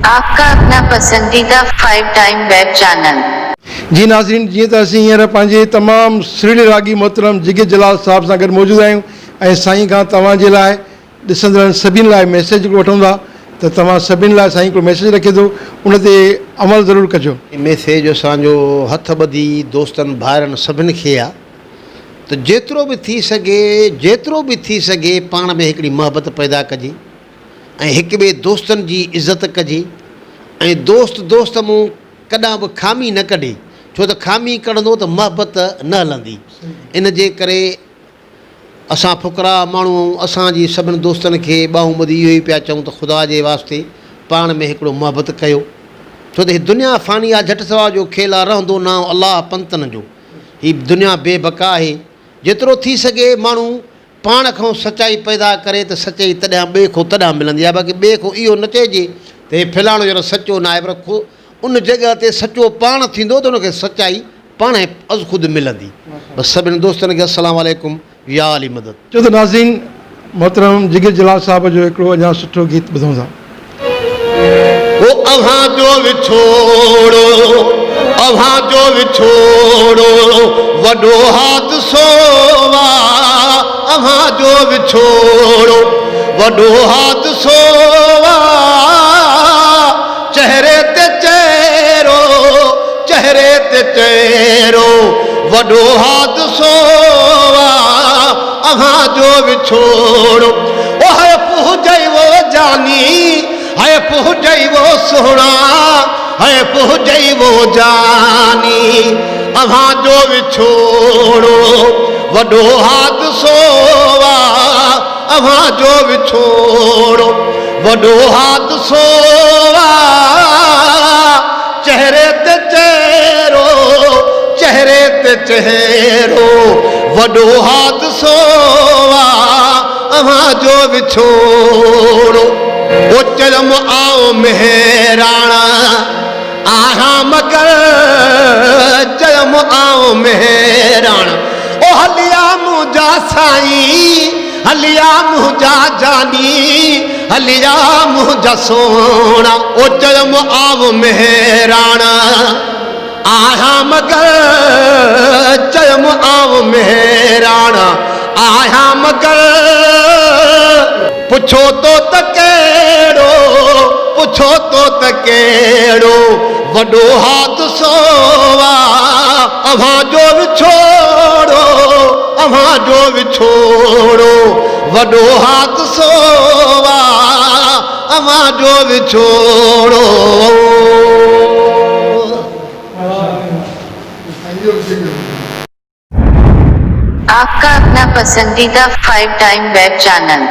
आपका अपना पसंदीदा 5 टाइम वेब चैनल। जी नाज़रीन, जी तो असीं हींअर पंहिंजे तमामु सुरीले रागी मोहतरम जिगर जलाल साहब सां गॾु मौजूदु आहियूं ऐं साईं खां तव्हांजे लाइ ॾिसंदड़नि सभिनी लाइ मैसेज वठूं था त तव्हां सभिनी लाइ साईं हिकिड़ो मैसेज रखे थो, उन ते अमल ज़रूरु कजो। मैसेज असांजो हथ ॿधी दोस्तनि भाइरनि सभिनी खे आहे त जेतिरो बि थी सघे पाण में हिकिड़ी मोहबत पैदा कजे ऐं हिक ॿिए दोस्तनि जी इज़त कजे ऐं दोस्त मूं कॾहिं बि खामी न कढे, छो त खामी कढंदो त मोहबत न हलंदी। इन जे करे असां फ़ुकरा माण्हू असांजी सभिनी दोस्तनि खे ॿाहूं ॿधी इहो ई पिया चऊं त ख़ुदा जे वास्ते पाण में हिकिड़ो मोहबत कयो, छो त हीअ दुनिया फ़ानी आहे, झटि सवा जो खेल आहे, रहंदो न अलाह पंतनि जो। हीअ दुनिया बेबका आहे, जेतिरो थी सघे माण्हू पाण खां सचाई पैदा करे त सचाई तॾहिं ॿिए खां तॾहिं मिलंदी आहे। बाक़ी ॿिए खां इहो न चइजे त हे फलाणो ॼणो सचो न आहे, पर उन जॻह ते सचो पाण थींदो त उनखे सचाई पाण अज़ ख़ुदि मिलंदी। बसि सभिनी दोस्तनि खे अस्सलाम वालेकुम, या अली मदद। छो त नाज़रीन, मोहतरम जिगर जलाल साहब जो हिकिड़ो अञा सुठो गीत ॿुधूं था। ओ अव्हां जो विछोड़ो वॾो हादसो आहे, अव्हां जो विछोड़ो वॾो हादसो आहे, चेहरे ते चेहरो वॾो हादसो आहे, अव्हां जो विछोड़ो। ओ है पुॼई वो जानी, है पुॼई वो सोहणा, है पुॼई वो जानी, अव्हां जो विछोड़ो वॾो हादसो आहे, अव्हां जो विछोड़ो वॾो हादसो आहे, चेहरे ते चेहरो वॾो हादसो आहे, अव्हां जो विछोड़ो। ओ चरम आओ मेहराणा आहां मगर, चरम आओ मेहराणा, ओ हलिया मुंहिंजा साईं, हलिया मुंहिंजा जानी, हलिया मुंहिंजा सोना। ओ चरम आओ मेहराणा आहां मगर, चरम आओ मेहराणा आहां मगर, पुछो तो त कहिड़ो, पुछो तो त कहिड़ो वॾो हादसो आहे, अव्हां जो विछोड़ो, अव्हां जो विछोड़ो वॾो हादसो आहे, अव्हां जो विछोड़ो। आपका अपना पसंदीदा 5 टाइम वेब चैनल।